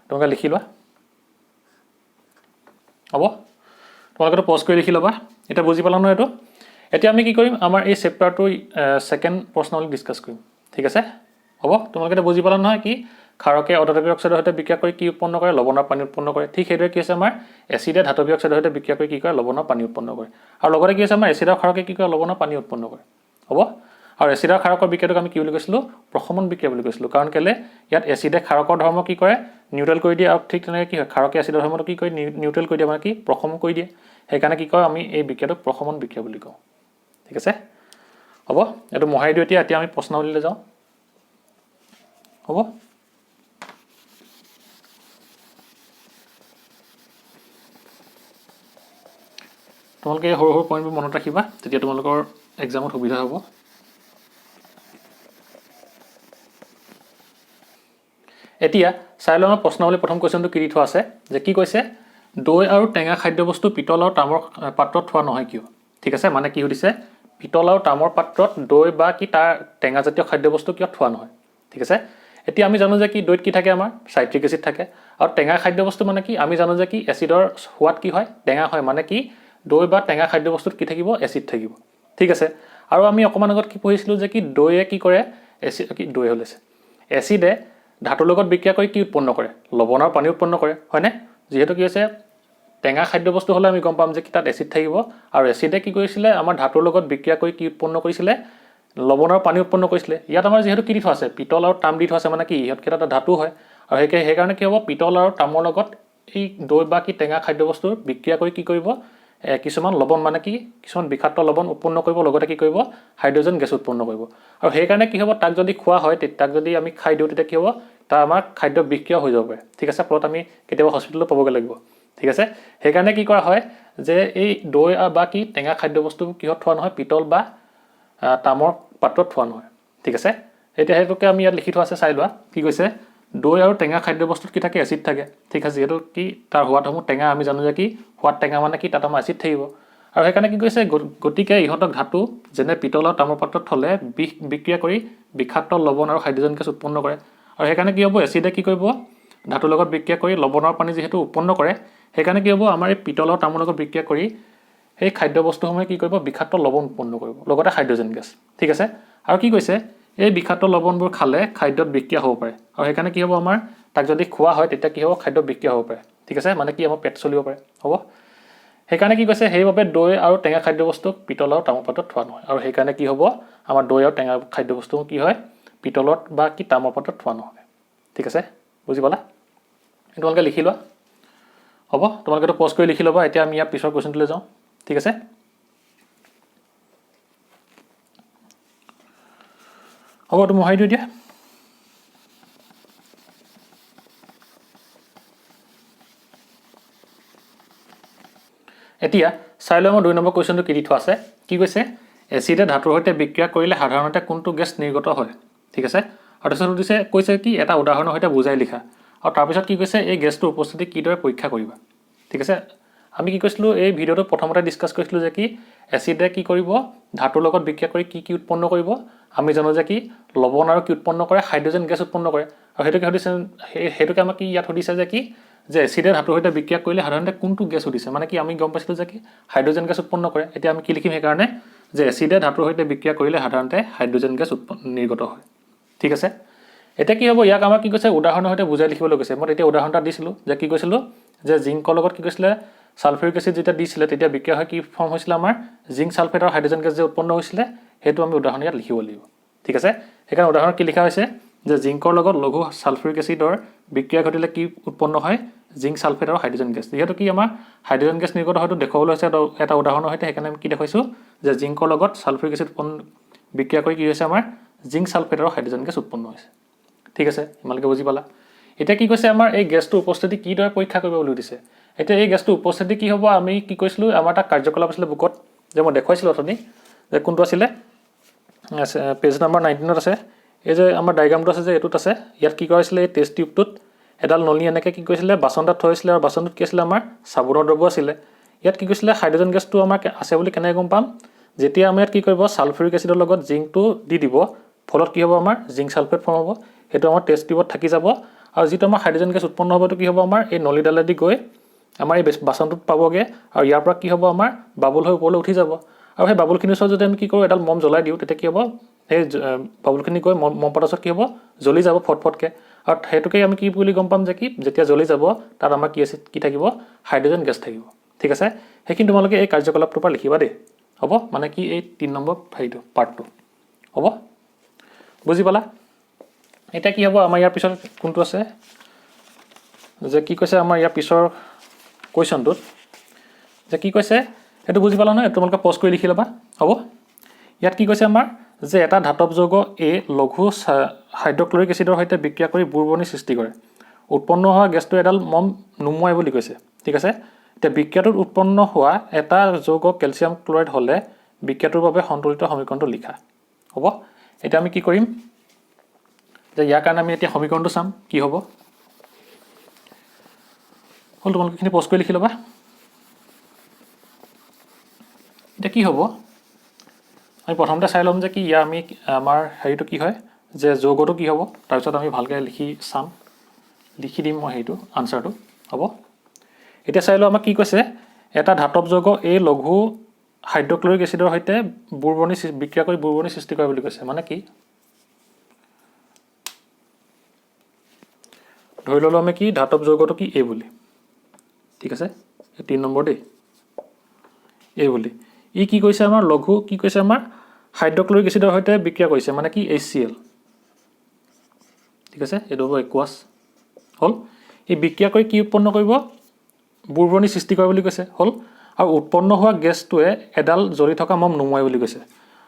তোমালোকে লিখি লোৱা হ'ব তোমালোকে পজ কৰি লিখি ল'বা এটা বুজি পালা নহয় এইটো এতিয়া আমি কি কৰিম আমাৰ এই চেপ্টাৰটো সেকেন্ড প্ৰশ্নৱলী ডিসকাস কৰিম ঠিক আছে হ'ব তোমালোকে বুজি পালা নহয় কি ক্ষাৰকে অধাতৱীয় অক্সাইডৰ সৈতে বিক্ৰিয়া কৰি কি উৎপন্ন কৰে লৱণ আৰু পানী উৎপন্ন কৰে ঠিক সেইদৰে কি আছে আমাৰ এচিডে ধাতৱীয় অক্সাইডৰ সৈতে বিক্ৰিয়া কৰি কি কৰে লৱণ আৰু পানী উৎপন্ন কৰে আৰু লগতে কি আছে আমাৰ এচিড আৰু ক্ষাৰকে কি কৰে লৱণ আৰু পানী উৎপন্ন কৰে হ'ব আৰু এচিড আৰু ক্ষাৰকৰ বিক্ৰিয়াটোক আমি কি বুলি কৈছিলো প্ৰশমন বিক্ৰিয়া বুলি কৈছিলো কাৰণ কেলে ইয়াত এচিডে ক্ষাৰকৰ ধৰ্ম কি কৰে নিউট্ৰেল কৰি দিয়ে আৰু ঠিক তেনেকৈ কি হয় ক্ষাৰকে এচিডৰ ধৰ্মটো কি কৰে নিউট্ৰেল কৰি দিয়ে মানে কি প্ৰশমন কৰি দিয়ে সেইকাৰণে কি কয় আমি এই বিক্ৰিয়াটোক প্ৰশমন বিক্ৰিয়া বুলি কওঁ ঠিক আছে হ'ব এটো মহাই দিও এতিয়া আমি প্ৰশ্নাৱলীলৈ যাওঁ হ'ব তোমালোকে সৰু সৰু পইণ্টবোৰ মনত ৰাখিবা তেতিয়া তোমালোকৰ এক্সামত সুবিধা হ'ব এতিয়া চাই লওঁ প্ৰশ্নাৱলী প্ৰথম কোৱেশ্চনটো কি দি থোৱা আছে যে কি কৈছে দৈ আৰু টেঙা খাদ্যবস্তু পিতল আৰু তামৰ পাত্ৰত থোৱা নহয় কিয় ঠিক আছে মানে কি সুধিছে পিতল আৰু তামৰ পাত্ৰত দৈ বা কি তাৰ টেঙা জাতীয় খাদ্যবস্তু কিয় থোৱা নহয় ঠিক আছে এতিয়া আমি জানো যে কি দৈত কি থাকে আমাৰ সাইট্ৰিক এসিড থাকে আৰু টেঙা খাদ্যবস্তু মানে কি আমি জানো যে কি এসিডৰ সোৱাদ কি হয় টেঙা হয় মানে কি দৈ বা টেঙা খাদ্যবস্তুত কি থাকিব এসিড থাকিব ঠিক আছে আৰু আমি অকমান আগত কি পঢ়িছিলো যে কি দৈয়ে কি কৰে এসিড কি দৈ হলেছে এসিডে ধাতুৰ লগত বিক্ৰিয়া কৰি কি উৎপন্ন কৰে লৱণ আৰু পানী উৎপন্ন কৰে হয়নে যেহেতু কি আছে টেঙা খাদ্যবস্তু হলে আমি গম পাম যে কি তাত এসিড থাকিব আৰু এসিডে কি কৰিছিলে আমাৰ ধাতুৰ লগত বিক্ৰিয়া কৰি কি উৎপন্ন কৰিছিলে লৱণ আৰু পানী উৎপন্ন কৰিছিলে ইয়াত আমাৰ যেহেতু কি দি থোৱা আছে পিতল আৰু তাম দি থোৱা আছে মানে কি ইহত কেইটা ধাতু হয় আৰু সেইকাৰণে কি হ'ব পিতল আৰু তামৰ লগত এই দৈ বা কি টেঙা খাদ্যবস্তুৰ বিক্ৰিয়া কৰি কি কৰিব কিছুমান লৱণ মানে কি কিছুমান বিষাক্ত লৱণ উৎপন্ন কৰিব লগতে কি কৰিব হাইড্ৰজেন গেছ উৎপন্ন কৰিব আৰু সেইকাৰণে কি হ'ব তাক যদি খোৱা হয় তাক যদি আমি খাই দিও তেতিয়া কি হ'ব তাৰ আমাৰ খাদ্য বিক্ৰিয়া হৈ যাব পাৰে ঠিক আছে ফলত আমি কেতিয়াবা হস্পিটেলত পাবগে লাগিব ঠিক আছে সেইকাৰণে কি কৰা হয় যে এই দৈ বা কি টেঙা খাদ্যবস্তু কিহত থোৱা নহয় পিতল বা তামৰ পাত্ৰত থোৱা নহয় ঠিক আছে এতিয়া হেতুকে আমি ইয়াত লিখি থোৱা আছে চাই লোৱা কি কৈছে দৈ আৰু টেঙা খাদ্যবস্তুত কি থাকে এসিড থাকে ঠিক আছে যেহেতু কি তাৰ সোৱাদসমূহ টেঙা আমি জানো যে কি সোৱাদ টেঙা মানে কি তাত আমাৰ এসিড থাকিব আৰু সেইকাৰণে কি কৈছে গতিকে ইহঁতক ধাতু যেনে পিতল আৰু তামৰ পাত্ৰত থলে বিক্ৰিয়া কৰি বিষাক্ত লৱণ আৰু হাইড্ৰজেন গেছ উৎপন্ন কৰে আৰু সেইকাৰণে কি হ'ব এসিডে কি কৰিব ধাতুৰ লগত বিক্ৰিয়া কৰি লৱণ আৰু পানী যেহেতু উৎপন্ন কৰে সেইকাৰণে কি হ'ব আমাৰ এই পিতল আৰু তামৰ লগত বিক্ৰিয়া কৰি সেই খাদ্যবস্তুসমূহে কি কৰিব বিষাক্ত লৱণ উৎপন্ন কৰিব লগতে হাইড্ৰজেন গেছ ঠিক আছে আৰু কি কৈছে এই বিষাক্ত লৱণবোৰ খালে খাদ্যত বিক্ৰিয়া হ'ব পাৰে আৰু সেইকাৰণে কি হ'ব আমাৰ তাক যদি খোৱা হয় তেতিয়া কি হ'ব খাদ্য বিক্ৰিয়া হ'ব পাৰে ঠিক আছে মানে কি আমাৰ পেট চলিব পাৰে হ'ব সেইকাৰণে কি কৈছে সেইবাবে দৈ আৰু টেঙা খাদ্যবস্তু পিতল আৰু তামৰ পাত্ৰত থোৱা নহয় আৰু সেইকাৰণে কি হ'ব আমাৰ দৈ আৰু টেঙা খাদ্যবস্তু কি হয় পিতলত বা কি তামৰ পাত্ৰত থোৱা নহয় ঠিক আছে বুজি পালা তোমালোকে লিখি লোৱা হ'ব তোমালোকে পজ কৰি লিখি ল'বা এতিয়া আমি ইয়াৰ পিছৰ কোৱেশ্চনটোলৈ যাওঁ ঠিক আছে হ'ব তুমি মোহাৰি দিও দিয়া এতিয়া চাই লওঁ মই 2 নম্বৰ কোৱেশ্চনটো কি দি থোৱা আছে কি কৈছে এচিডে ধাতুৰ সৈতে বিক্ৰিয়া কৰিলে সাধাৰণতে কোনটো গেছ নিৰ্গত হয় ঠিক আছে আৰু তাৰপিছত দিছে কৈছে কি এটা উদাহৰণৰ সৈতে বুজাই লিখা আৰু তাৰপিছত কি কৈছে এই গেছটোৰ উপস্থিতি কিদৰে পৰীক্ষা কৰিবা ঠিক আছে আমি কি কৈছিলো এই ভিডিওটো প্ৰথমতে ডিসকাস কৰিছিলো যে কি এচিডে কি কৰিব ধাতুৰ লগত বিক্ৰিয়া কৰি কি উৎপন্ন কৰিব আমি জানো যে কি লৱণ আৰু কি উৎপন্ন কৰে হাইড্ৰজেন গেছ উৎপন্ন কৰে আৰু হেতুকে আমাক কি ইয়াত সুধিছে যে কি যে এচিডে ধাতুৰ সৈতে বিক্ৰিয়া কৰিলে সাধাৰণতে কোনটো গেছ উঠিছে মানে কি আমি গম পাইছিলো যে কি হাইড্ৰজেন গেছ উৎপন্ন কৰে এতিয়া আমি কি লিখিম সেইকাৰণে যে এচিডে ধাতুৰ সৈতে বিক্ৰিয়া কৰিলে সাধাৰণতে হাইড্ৰজেন গেছ নিৰ্গত হয় ঠিক আছে এটা কি হ'ব ইয়াক আমাৰ কি কৈছে উদাহৰণৰ সৈতে বুজাই লিখিবলৈ কৈছে মই এতিয়া উদাহৰণ এটা দিছিলো যে কি কৈছিলো যে জিংকৰ লগত কি কৈছিলে সালফিউৰিক এসিড যেতিয়া দিছিলে তেতিয়া বিক্ৰিয়া হয় কি ফৰ্ম হৈছিল আমাৰ জিংক সালফেট আৰু হাইড্ৰজেন গেছ যে উৎপন্ন হৈছিলে হেতু আমি উদাহৰণ ইয়াত লিখিব লাগিব ঠিক আছে সেইকাৰণে উদাহৰণ কি লিখা হৈছে যে জিংকৰ লগত লঘু সালফিউৰিক এচিডৰ বিক্ৰিয়া ঘটিলে কি উৎপন্ন হয় জিংক সালফেট আৰু হাইড্ৰজেন গেছ যেহেতু কি আমাৰ হাইড্ৰজেন গেছ নিৰ্গত হয়তো দেখাবলৈ হৈছে এটা উদাহৰণৰ সৈতে সেইকাৰণে আমি কি দেখাইছোঁ যে জিংকৰ লগত সালফিউৰিক এচিড বিক্ৰিয়া কৰি কি হৈছে আমাৰ জিংক সালফেট আৰু হাইড্ৰজেন গেছ উৎপন্ন হৈছে ঠিক আছে ইমানলৈকে বুজি পালা এতিয়া কি কৈছে আমাৰ এই গেছটো উপস্থিতি কিদৰে পৰীক্ষা কৰিব বুলি দিছে এতিয়া এই গেছটো উপস্থিতি কি হ'ব আমি কি কৈছিলোঁ আমাৰ এটা কাৰ্যকলাপ আছিলে বুকত যে মই দেখুৱাইছিলোঁ অথনি যে কোনটো আছিলে পেজ নম্বৰ 19ত আছে এই যে আমাৰ ডায়াগ্ৰামটো আছে যে এইটোত আছে ইয়াত কি কৰাইছিলে এই টেষ্ট টিউবটোত এডাল নলী এনেকৈ কি কৰিছিলে বাচনটাত থৈছিলে আৰু বাচনটোত কি আছিলে আমাৰ চাবোনৰ দ্ৰব্য আছিলে ইয়াত কি কৈছিলে হাইড্ৰজেন গেছটো আমাৰ আছে বুলি কেনেকৈ গম পাম যেতিয়া আমি ইয়াত কি কৰিব সালফিউৰিক এচিডৰ লগত জিংকটো দি দিব ফলত কি হ'ব আমাৰ জিংক সালফেট ফৰ্ম হ'ব সেইটো আমাৰ টেষ্ট টিউবত থাকি যাব আৰু যিটো আমাৰ হাইড্ৰজেন গেছ উৎপন্ন হ'বটো কি হ'ব আমাৰ এই নলীডালেদি গৈ আমাৰ এই বাচনটোত পাবগৈ আৰু ইয়াৰ পৰা কি হ'ব আমাৰ বাবুল হৈ ওপৰলৈ উঠি যাব আৰু সেই বাবুলখিনিৰ ওচৰত যদি আমি কি কৰোঁ এডাল মম জ্বলাই দিওঁ তেতিয়া কি হ'ব সেই বাবুলখিনি গৈ মম পাতৰ ওচৰত কি হ'ব জ্বলি যাব ফটফটকৈ আৰু সেইটোকে আমি কি বুলি গম পাম যে কি যেতিয়া জ্বলি যাব তাত আমাৰ কি থাকিব হাইড্ৰজেন গেছ থাকিব ঠিক আছে সেইখিনি তোমালোকে এই কাৰ্যকলাপটোৰ পৰা লিখিবা দেই হ'ব মানে কি এই 3 নম্বৰ হেৰিটো পাৰ্টটো হ'ব বুজি পালা এতিয়া কি হ'ব আমাৰ ইয়াৰ পিছত কোনটো আছে যে কি কৈছে আমাৰ ইয়াৰ পিছৰ কুৱেশ্যনটোত যে কি কৈছে সেইটো বুজি পালা নহয় তোমালোকে পজ কৰি লিখি ল'বা হ'ব ইয়াত কি কৈছে আমাৰ যে এটা ধাতৱ যৌগ এ লঘু হাইড্ৰক্লৰিক এচিডৰ সৈতে বিক্ৰিয়া কৰি বুৰবনি সৃষ্টি কৰে উৎপন্ন হোৱা গেছটো এডাল মম নুমুৱাই বুলি কৈছে ঠিক আছে এতিয়া বিক্ৰিয়াটোত উৎপন্ন হোৱা এটা যৌগ কেলছিয়াম ক্লৰাইড হ'লে বিক্ৰিয়াটোৰ বাবে সন্তুলিত সমীকৰণটো লিখা হ'ব এতিয়া আমি কি কৰিম যে ইয়াৰ কাৰণে আমি এতিয়া সমীকৰণটো চাম কি হ'ব হ'ল তোমালোকে এইখিনি পজ কৰি লিখি ল'বা এতিয়া কি হ'ব আমি প্ৰথমতে চাই ল'ম যে কি ইয়াৰ আমি আমাৰ হেৰিটো কি হয় যে যৌগটো কি হ'ব তাৰপিছত আমি ভালকৈ লিখি দিম মই সেইটো আনচাৰটো হ'ব এতিয়া চাই লওঁ আমাক কি কৈছে এটা ধাতৱ যৌগ এই লঘু হাইড্ৰক্লৰিক এচিডৰ সৈতে বিক্ৰিয়া কৰি বুৰবনি সৃষ্টি কৰে বুলি কৈছে মানে কি ধৰি ল'লোঁ আমি কি ধাতৱ যৌগটো কি এ বুলি ঠিক আছে 3 নম্বৰ দেই এ বুলি ই কি কৈছে আমাৰ লঘু কি কৈছে আমাৰ হাইড্ৰক্লৰিক এচিডৰ সৈতে বিক্ৰিয়া কৰিছে মানে কি HCl ঠিক আছে এইটো হ'ব একুৱাছ হ'ল এই বিক্ৰিয়া কৰি কি উৎপন্ন কৰিব বুৰবনি সৃষ্টি কৰে বুলি কৈছে হ'ল আৰু উৎপন্ন হোৱা গেছটোৱে এডাল জ্বলি থকা মম নুমুৱাই বুলি কৈছে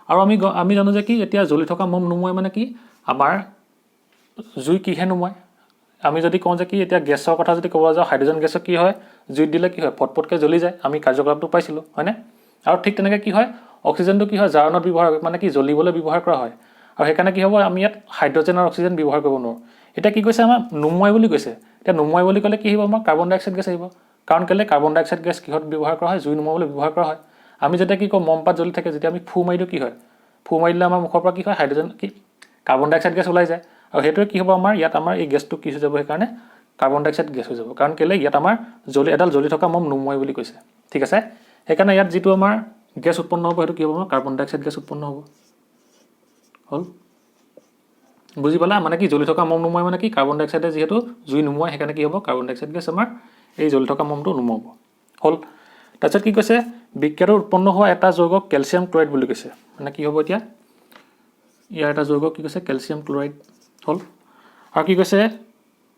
আৰু আমি জানো যে কি এতিয়া জ্বলি থকা মম নুমুৱাই মানে কি আমাৰ জুই কিহে নুমুৱাই আমি যদি কওঁ যে কি এতিয়া গেছৰ কথা যদি ক'ব যাওঁ হাইড্ৰজেন গেছৰ কি হয় জুইত দিলে কি হয় ফটফটকৈ জ্বলি যায় আমি কাৰ্যকলাপটো পাইছিলোঁ হয়নে আৰু ঠিক তেনেকৈ কি হয় অক্সিজেনটো কি হয় জাৰণত ব্যৱহাৰ মানে কি জ্বলিবলৈ ব্যৱহাৰ কৰা হয় আৰু সেইকাৰণে কি হ'ব আমি ইয়াত হাইড্ৰজেন আৰু অক্সিজেন ব্যৱহাৰ কৰিব নোৱাৰোঁ এতিয়া কি কৈছে আমাৰ নুমুৱাই বুলি কৈছে এতিয়া নুমুৱাই বুলি ক'লে কি আহিব আমাৰ কাৰ্বন ডাই অক্সাইড গেছ আহিব কাৰণ কেলৈ কাৰ্বন ডাই অক্সাইড গেছ কিহত ব্যৱহাৰ কৰা হয় জুই নুমুৱাবলৈ ব্যৱহাৰ কৰা হয় আমি যেতিয়া কি কওঁ মমপাত জ্বলি থাকে যেতিয়া আমি ফু মাৰি দিওঁ কি হয় ফু মাৰি দিলে আমাৰ মুখৰ পৰা কি হয় হাইড্ৰজেন কি কাৰ্বন ডাই অক্সাইড গেছ ওলাই যায় আৰু সেইটোৱে কি হ'ব আমাৰ ইয়াত আমাৰ এই গেছটো কি হৈ যাব সেইকাৰণে কাৰ্বন ডাই অক্সাইড গেছ হৈ যাব কাৰণ কেলৈ ইয়াত আমাৰ এডাল জ্বলি থকা মম নুমুৱাই বুলি কৈছে ঠিক আছে সেইকাৰণে ইয়াত যিটো আমাৰ গেছ উৎপন্ন হ'ব সেইটো কি হ'ব আমাৰ কাৰ্বন ডাই অক্সাইড গেছ উৎপন্ন হ'ব হ'ল বুজি পালা মানে কি জ্বলি থকা মম নুমুৱাই মানে কি কাৰ্বন ডাই অক্সাইডে যিহেতু জুই নুমুৱাই সেইকাৰণে কি হ'ব কাৰ্বন ডাই অক্সাইড গেছ আমাৰ এই জ্বলি থকা মমটো নুমুৱাব হ'ল তাৰপিছত কি কৈছে বিক্ৰিয়াটোত উৎপন্ন হোৱা এটা যৌগ কেলছিয়াম ক্লৰাইড বুলি কৈছে মানে কি হ'ব এতিয়া ইয়াৰ এটা যৌগ কি কৈছে কেলছিয়াম ক্লৰাইড হ'ল আৰু কি কৈছে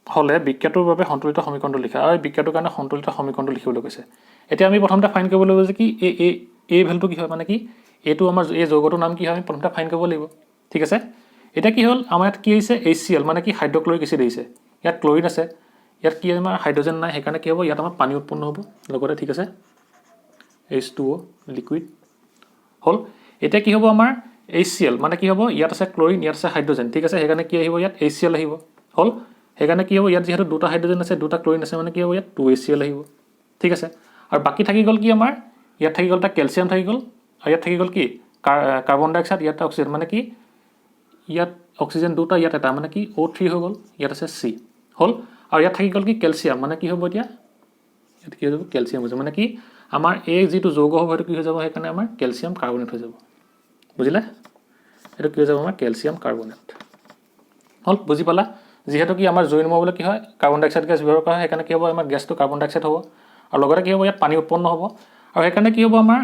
হ'লে বিক্ৰিয়াটোৰ বাবে সন্তুলিত সমীকৰণটো লিখা আৰু এই বিক্ৰিয়াটোৰ কাৰণে সন্তুলিত সমীকৰণটো লিখিবলৈ কৈছে এতিয়া আমি প্ৰথমতে ফাইন কৰিব লাগিব যে কি এই ভেলুটো কি হয় মানে কি এইটো আমাৰ এই যৌগটোৰ নাম কি হয় আমি প্ৰথমতে ফাইন কৰিব লাগিব ঠিক আছে এতিয়া কি হ'ল আমাৰ ইয়াত কি আহিছে HCl মানে কি হাইড্ৰক্লৰিক এচিড আহিছে ইয়াত ক্লৰিন আছে ইয়াত কি আমাৰ হাইড্ৰজেন নাই সেইকাৰণে কি হ'ব ইয়াত আমাৰ পানী উৎপন্ন হ'ব লগতে ঠিক আছে H2O লিকুইড হ'ল এতিয়া কি হ'ব আমাৰ HCl মানে কি হ'ব ইয়াত আছে ক্লৰিন ইয়াত আছে হাইড্ৰজেন ঠিক আছে সেইকাৰণে কি আহিব ইয়াত HCl আহিব হ'ল সেইকাৰণে কি হ'ব ইয়াত যিহেতু দুটা হাইড্ৰজেন আছে দুটা ক্লৰিন আছে মানে কি হ'ব ইয়াত 2HCl আহিব ঠিক আছে আৰু বাকী থাকি গ'ল কি আমাৰ ইয়াত থাকি গ'ল এটা কেলছিয়াম থাকি গ'ল আৰু ইয়াত থাকি গ'ল কি কাৰ্বন ডাই অক্সাইড ইয়াত অক্সিজেন মানে কি ইয়াত অক্সিজেন দুটা ইয়াত এটা মানে কি O3 হৈ গ'ল ইয়াত আছে C হ'ল আৰু ইয়াত থাকি গ'ল কি কেলছিয়াম মানে কি হ'ব এতিয়া ইয়াত কি হৈ যাব কেলছিয়াম হৈ যাব মানে কি আমাৰ এই যিটো যৌগ হ'ব সেইটো কি হৈ যাব সেইকাৰণে আমাৰ কেলছিয়াম কাৰ্বনেট হৈ যাব বুজিলে এইটো কি হৈ যাব আমাৰ কেলছিয়াম কাৰ্বনেট হ'ল বুজি পালা যিহেতু কি আমাৰ জুই নুমুৱাবলৈ কি হয় কাৰ্বন ডাই অক্সাইড গেছ ব্যৱহাৰ কৰা হয় সেইকাৰণে কি হ'ব আমাৰ গেছটো কাৰ্বন ডাই অক্সাইড হ'ব আৰু লগতে কি হ'ব ইয়াত পানী উৎপন্ন হ'ব আৰু সেইকাৰণে কি হ'ব আমাৰ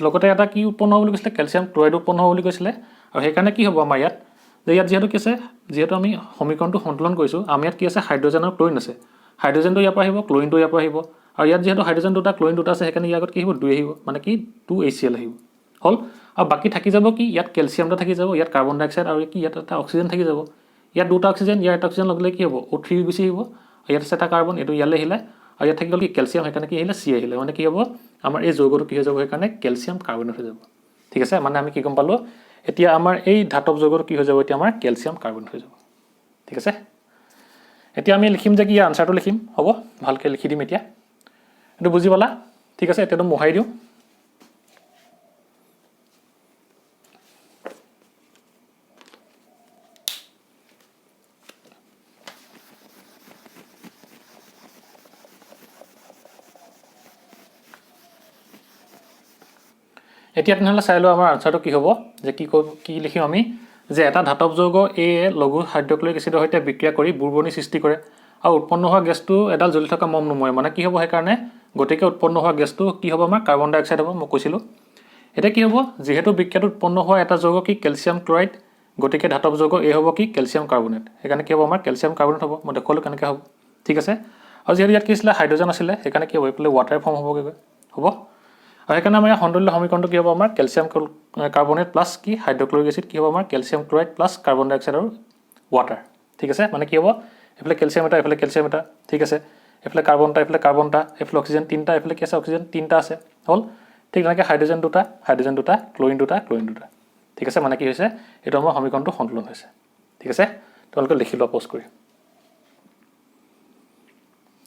লগতে এটা কি উৎপন্ন হ'ব বুলি কৈছিলে কেলছিয়াম ক্লৰাইড উৎপন্ন হ'ব বুলি কৈছিলে আৰু সেইকাৰণে কি হ'ব আমাৰ ইয়াত যে ইয়াত যিহেতু কি আছে যিহেতু আমি সমীকৰণটো সন্তুলন কৰিছোঁ আমি ইয়াত কি আছে হাইড্ৰজেন আৰু ক্লৰিন আছে হাইড্ৰজেনটো ইয়াৰ পৰা আহিব ক্লৰিনটো ইয়াৰ পৰা আহিব আৰু ইয়াত যিহেতু হাইড্ৰজেন দুটা ক্লৰিন দুটা আছে সেইকাৰণে ইয়াৰ আগত কি আহিব 2 আহিব মানে কি 2HCl আহিব হ'ল আৰু বাকী থাকি যাব কি ইয়াত কেলছিয়ামটা থাকি যাব ইয়াত কাৰ্বন ডাই অক্সাইড আৰু কি ইয়াত এটা অক্সিজেন থাকি যাব ইয়াত দুটা অক্সিজেন ইয়াত এটা অক্সিজেন লগালে কি হ'ব O3 গুচি আহিব আৰু ইয়াত আছে এটা কাৰ্বন এইটো ইয়ালৈ আহিলে আৰু ইয়াত থাকি গ'ল কি কেলছিয়াম সেইকাৰণে কি আহিলে C আহিলে মানে কি হ'ব আমাৰ এই যৌগটো কি হৈ যাব সেইকাৰণে কেলছিয়াম কাৰ্বনেট হৈ যাব ঠিক আছে মানে আমি কি গম পালোঁ এতিয়া আমাৰ এই ধাতৱ যৌগটো কি হৈ যাব এতিয়া আমাৰ কেলছিয়াম কাৰ্বনেট হৈ যাব ঠিক আছে এতিয়া আমি লিখিম যে কি আনসাৰটো লিখিম হ'ব ভালকৈ লিখি দিম এতিয়া এইটো বুজি পালা ঠিক আছে এতিয়াটো মোহাই দিওঁ এতিয়া তেনেহ'লে চাই লওঁ আমাৰ আনসাৰটো কি হ'ব যে কি লিখিম আমি যে এটা ধাতৱ যৌগ A লঘু হাইড্ৰক্লৰিক এচিডৰ সৈতে বিক্ৰিয়া কৰি বুৰবনি সৃষ্টি কৰে আৰু উৎপন্ন হোৱা গেছটো এডাল জ্বলি থকা মম নুমুৱাই মানে কি হ'ব সেইকাৰণে গতিকে উৎপন্ন হোৱা গেছটো কি হ'ব আমাৰ কাৰ্বন ডাই অক্সাইড হ'ব মই কৈছিলোঁ এতিয়া কি হ'ব যিহেতু বিক্ৰিয়াটো উৎপন্ন হোৱা এটা যৌগ কি কেলছিয়াম ক্লৰাইড গতিকে ধাতৱ যৌগ A হ'ব কি কেলছিয়াম কাৰ্বনেট সেইকাৰণে কি হ'ব আমাৰ কেলছিয়াম কাৰ্বনেট হ'ব মই দেখুৱালোঁ কেনেকৈ হ'ব ঠিক আছে আৰু যিহেতু ইয়াত কি আছিলে হাইড্ৰজেন আছিলে সেইকাৰণে কি হ'ব এইফালে ৱাটাৰ ফৰ্ম হ'বগৈ হ'ব আৰু সেইকাৰণে আমাৰ সন্তুল্য সমীকৰণটো কি হ'ব আমাৰ কেলছিয়াম কাৰ্বনেট প্লাছ কি হাইড্ৰক্লৰিক এচিড কি হ'ব আমাৰ কেলছিয়াম ক্লৰাইড প্লাছ কাৰ্বন ডাই অক্সাইড আৰু ৱাটাৰ ঠিক আছে মানে কি হ'ব এইফালে কেলছিয়াম এটা ঠিক আছে এইফালে কাৰ্বনটা এইফালে অক্সিজেন তিনিটা এইফালে কি আছে অক্সিজেন তিনিটা আছে হ'ল ঠিক তেনেকৈ হাইড্ৰজেন দুটা ক্লৰিন দুটা ঠিক আছে মানে কি হৈছে এইটো আমাৰ সমীকৰণটো সন্তুলন হৈছে ঠিক আছে তোমালোকে লিখি লোৱা প'ষ্ট কৰি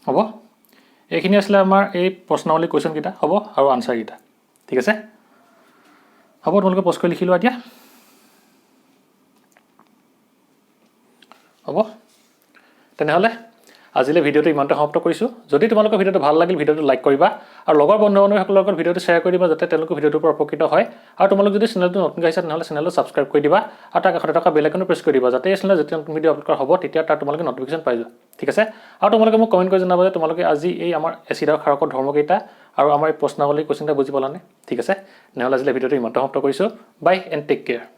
হ'ব এইখিনি আছিলে আমাৰ এই প্ৰশ্নাৱলী কুৱেশ্যনকেইটা হ'ব আৰু আনচাৰকেইটা ঠিক আছে হ'ব তোমালোকে প'ষ্ট কৰি লিখি লোৱা এতিয়া হ'ব তেনেহ'লে আজিলৈ ভিডিঅ'টো ইমানতে সমাপ্ত কৰিছোঁ যদি তোমালোকৰ ভিডিঅ'টো ভাল লাগিল ভিডিঅ'টো লাইক কৰিবা আৰু লগৰ বন্ধু বান্ধৱীসকলৰ লগত ভিডিঅ'টো শ্বেয়াৰ কৰি দিবা যাতে তেওঁলোকে ভিডিঅ'টোৰ পৰা উপকৃত হয় আৰু তোমালোক যদি চেনেলটো নতুনকৈ আহিছে তেনেহ'লে চেনেলটো ছাবস্ক্ৰাইব কৰি দিবা আৰু তাৰ কাষতে থকা বেল আইকনটো প্ৰেছ কৰি দিবা যাতে এই চেনেলত যেতিয়া নতুন ভিডিঅ' আপলোড কৰা হ'ব তেতিয়া তাৰ তোমালোকে নটিফিকেশ্যন পাই যোৱা ঠিক আছে আৰু তোমালোকে মোক কমেণ্ট কৰি জনাবা যে তোমালোকে আজি এই আমাৰ এচিড আৰু ক্ষাৰকৰ ধৰ্মকেইটা আৰু আমাৰ এই প্ৰশ্নাৱলী কুৱেশ্যনটা বুজি পালানে ঠিক আছে নহ'লে আজিলৈ ভিডিঅ'টো ইমানতে সমাপ্ত কৰিছোঁ বাই এণ্ড টেক কেয়াৰ